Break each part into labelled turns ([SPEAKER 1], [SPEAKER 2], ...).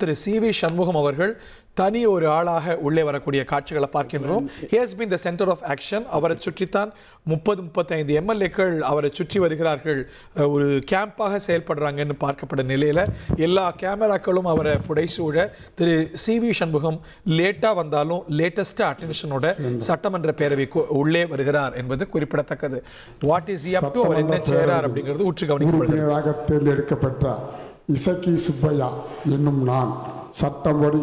[SPEAKER 1] திரு CV. Shanmugam அவர்கள் தனி ஒரு ஆளாக உள்ளே வரக்கூடிய காட்சிகளை பார்க்கின்றோம். He has been the center of action. அவரை சுற்றித்தான் 30-35 எம்எல்ஏக்கள் அவரை சுற்றி வருகிறார்கள். ஒரு கேம்பாக செயல்படுறாங்கன்னு பார்க்கப்பட்ட நிலையில் எல்லா கேமராக்களும் அவரை புடைசூழ திரு சி.வி. சண்முகம் லேட்டாக வந்தாலும் லேட்டஸ்ட் அட்டென்ஷனோட சட்டமன்ற பேரவைக்கு உள்ளே வருகிறார் என்பது குறிப்பிடத்தக்கது. வாட் இஸ் அப் டு அவர் என்ன செய்கிறார் அப்படிங்கிறது உற்று கவனிக்கப்படுகிறது.
[SPEAKER 2] தேர்ந்தெடுக்கப்பட்ட இசக்கி சுப்பையா என்னும் நான் சட்டப்படி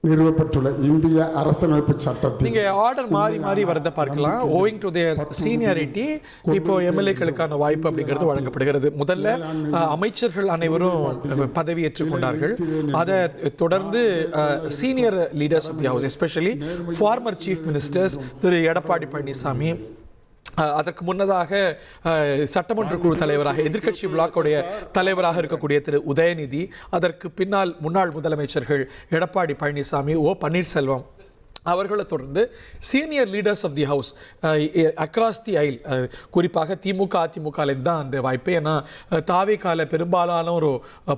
[SPEAKER 2] நிறுவப்பட்டுள்ள இந்திய அரசியலமைப்பு சட்டத்தில்
[SPEAKER 1] நீங்க ஆர்டர் மாறி மாறி வரத பார்க்கலாம். ஓவிங் டு தேர் சீனியாரிட்டி இப்போ எம்எல்ஏக்களுக்கான வாய்ப்பு அப்படிங்கிறது வழங்கப்படுகிறது. முதல்ல அமைச்சர்கள் அனைவரும் பதவியேற்றுக் கொண்டார்கள். அதை தொடர்ந்து senior leaders of the house, especially former chief ministers Thiru Edappadi Palaniswami, அதற்கு முன்னதாக சட்டமன்ற குழு தலைவராக எதிர்க்கட்சி பிளாக்குடைய தலைவராக இருக்கக்கூடிய திரு உதயநிதி, அதற்கு பின்னால் முன்னாள் முதலமைச்சர்கள் எடப்பாடி பழனிசாமி, ஓ பன்னீர்செல்வம் அவர்களை தொடர்ந்து senior leaders of the house across the aisle, குறிப்பாக திமுக அதிமுகலேருந்து தான் அந்த வாய்ப்பு. ஏன்னா தாவேகால பெரும்பாலான ஒரு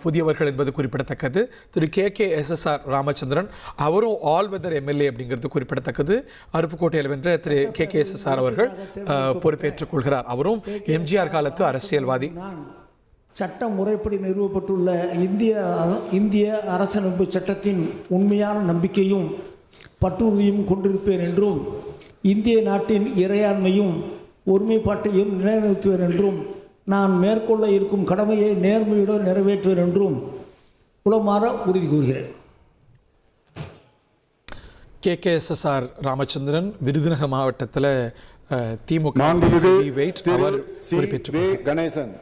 [SPEAKER 1] புதியவர்கள் என்பது குறிப்பிடத்தக்கது. திரு KKSSR ராமச்சந்திரன் அவரும் ஆல் வெதர் எம்எல்ஏ அப்படிங்கிறது குறிப்பிடத்தக்கது. அருப்புக்கோட்டையில் வென்ற திரு KKSSR அவர்கள் பொறுப்பேற்றுக் கொள்கிறார். அவரும் எம்ஜிஆர் காலத்து அரசியல்வாதி.
[SPEAKER 3] சட்ட முறைப்படி நிறுவப்பட்டுள்ள இந்திய அரசியலமைப்பு சட்டத்தின் உண்மையான நம்பிக்கையும் பற்றுறுதியும் கொண்டிருப்பேன் என்றும் இந்திய நாட்டின் இறையாண்மையும் ஒருமைப்பாட்டையும் நிலைநிறுத்துவேன் என்றும் நான் மேற்கொள்ள இருக்கும் கடமையை நேர்மையுடன் நிறைவேற்றுவேன் என்றும் உளமாற உறுதி கூறுகிறேன்.
[SPEAKER 1] KKSSR ராமச்சந்திரன் விருதுநகர் மாவட்டத்தில் திமுக அவர்
[SPEAKER 4] Ganesan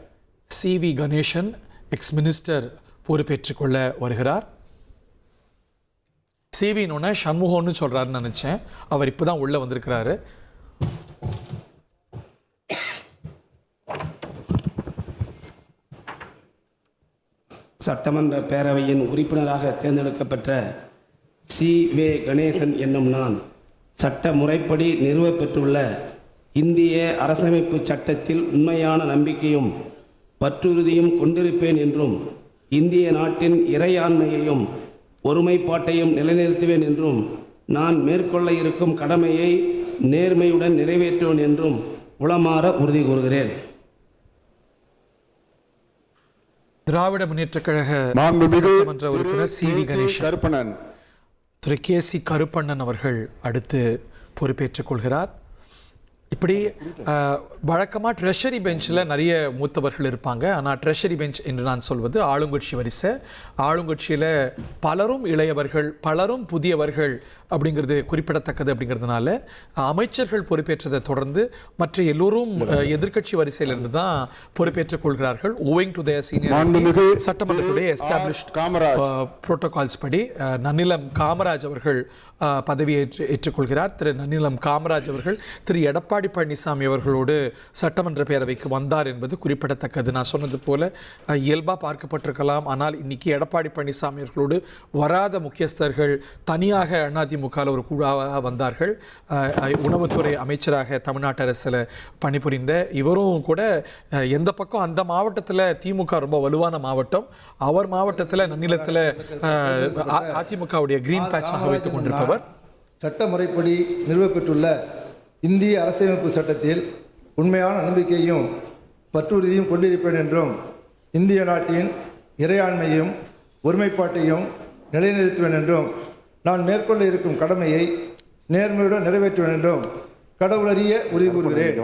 [SPEAKER 1] C V. Ganesan ex minister பொறுப்பேற்றுக் கொள்ள வருகிறார். சிவின்னு சண்முகம்னு சொல்றாருன்னு நினைச்சேன். அவர் இப்பதான் உள்ள வந்திருக்கிறாரு.
[SPEAKER 5] சட்டமன்ற பேரவையின் உறுப்பினராக தேர்ந்தெடுக்கப்பட்ட சி.வே. கணேசன் என்னும் நான் சட்ட முறைப்படி நிறுவப்பெற்றுள்ள இந்திய அரசமைப்பு சட்டத்தில் உண்மையான நம்பிக்கையும் பற்றுறுதியும் கொண்டிருப்பேன் என்றும் இந்திய நாட்டின் இறையாண்மையையும் ஒருமைப்பாட்டையும் நிலைநிறுத்துவேன் என்றும் நான் மேற்கொள்ள இருக்கும் கடமையை நேர்மையுடன் நிறைவேற்றுவேன் என்றும் உளமாற உறுதி கூறுகிறேன்.
[SPEAKER 1] திராவிட முன்னேற்ற கழக சட்டமன்ற உறுப்பினர் சி.வி. கணேசன், திரு K.C. கருப்பண்ணன் அவர்கள் அடுத்து பொறுப்பேற்றுக் கொள்கிறார். இப்படி வழக்கமாக ட்ரெஷரி பெஞ்சில் நிறைய மூத்தவர்கள் இருப்பாங்க. ஆனால் ட்ரெஷரி பெஞ்ச் என்று நான் சொல்வது ஆளுங்கட்சி வரிசை. ஆளுங்கட்சியில் பலரும் இளையவர்கள், பலரும் புதியவர்கள் அப்படிங்கிறது குறிப்பிடத்தக்கது. அப்படிங்கிறதுனால அமைச்சர்கள் பொறுப்பேற்றதை தொடர்ந்து மற்ற எல்லோரும் எதிர்க்கட்சி வரிசையிலிருந்து தான் பொறுப்பேற்றுக் கொள்கிறார்கள். ஓவிங் டு தேர் சீனியர் சட்டமன்றத்துடைய எஸ்டாப்ளிஷ்ட் புரோட்டோகால்ஸ் படி நன்னிலம் காமராஜ் அவர்கள் பதவியை ஏற்றுக்கொள்கிறார். திரு நன்னிலம் காமராஜ் அவர்கள் திரு எடப்பாடி பழனிசாமி அவர்களோடு சட்டமன்ற பேரவைக்கு வந்தார் என்பது குறிப்பிடத்தக்கது. நான் சொன்னது போல இயல்பாக பார்க்கப்பட்டிருக்கலாம். ஆனால் இன்னைக்கு எடப்பாடி பழனிசாமி அவர்களோடு வராத முக்கியஸ்தர்கள் தனியாக அதிமுகவில் ஒரு குழுவாக வந்தார்கள். உணவுத்துறை அமைச்சராக தமிழ்நாட்டு அரசில் பணிபுரிந்த இவரும் கூட எந்த பக்கம் அந்த மாவட்டத்தில் திமுக ரொம்ப வலுவான மாவட்டம், அவர் மாவட்டத்தில் நன்னிலத்தில் அதிமுகவுடைய கிரீன் பேட்சாக வைத்துக் கொண்டிருப்பவர்.
[SPEAKER 6] சட்ட முறைப்படி நிறுவப்பெற்றுள்ள இந்திய அரசியலமைப்பு சட்டத்தில் உண்மையான நம்பிக்கையும் பற்றுறுதியும் கொண்டிருப்பேன் என்றும் இந்திய நாட்டின் இறையாண்மையும் ஒருமைப்பாட்டையும் நிலைநிறுத்துவேன் என்றும் நான் மேற்கொள்ள இருக்கும் கடமையை நேர்மையுடன் நிறைவேற்றுவேன் என்றும் கடவுளறிய உறுதி கூறுகிறேன்.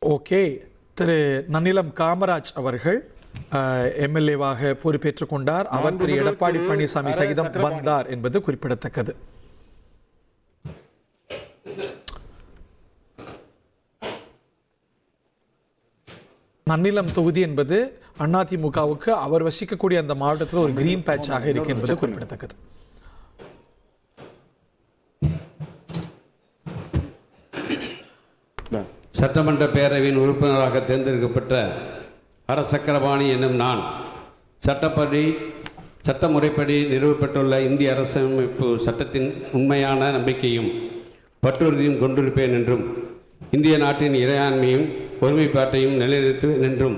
[SPEAKER 1] ஓகே, திரு நன்னிலம் காமராஜ் அவர்கள் எம்எல்ஏவாக பொறுப்பேற்றுக் கொண்டார். அவர் திரு எடப்பாடி பழனிசாமி சகிதம் வந்தார் என்பது குறிப்பிடத்தக்கது. நன்னிலம் தொகுதி என்பது அதிமுகவுக்கு அவர் வசிக்கக்கூடிய அந்த மாவட்டத்தில் ஒரு கிரீன் பேட்சாக இருக்கு என்பது குறிப்பிடத்தக்கது.
[SPEAKER 7] சட்டமன்ற பேரவையின் உறுப்பினராக தேர்ந்தெடுக்கப்பட்ட அரசக்கரபாணி என்னும் நான் சட்ட முறைப்படி நிறுவப்பட்டுள்ள இந்திய அரசமைப்பு சட்டத்தின் உண்மையான நம்பிக்கையும் பற்றுறுதியும் கொண்டிருப்பேன் என்றும் இந்திய நாட்டின் இறையாண்மையும் ஒருமைப்பாட்டையும் நிலைநிறுத்துவேன் என்றும்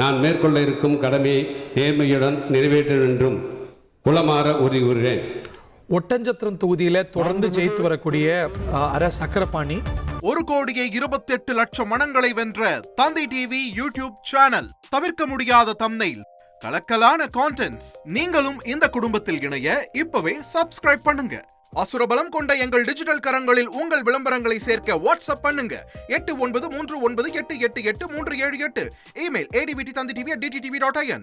[SPEAKER 7] நான் மேற்கொள்ள இருக்கும் கடமையை நேர்மையுடன் நிறைவேற்றும் என்றும் குலமாற உறுதி கூறுகிறேன்.
[SPEAKER 1] ஒட்டஞ்சத்திரம் தொகுதியில தொடர்ந்து ஜெயித்து வரக்கூடிய சக்கரபாணி
[SPEAKER 8] 1,28,00,000 மனங்களை வென்ற தந்தி டிவி யூடியூப் சேனல். தவிர்க்க முடியாத தம்ப்நெயில், கலக்கலான கான்டென்ட்ஸ். நீங்களும் இந்த குடும்பத்தில் இணைய இப்பவே சப்ஸ்கிரைப் பண்ணுங்க. அசுரபலம் கொண்ட எங்கள் டிஜிட்டல் கரங்களில் உங்கள் விளம்பரங்களை சேர்க்க வாட்ஸ்அப் பண்ணுங்க. 893988883778. Email advtthanditv@dttv.in.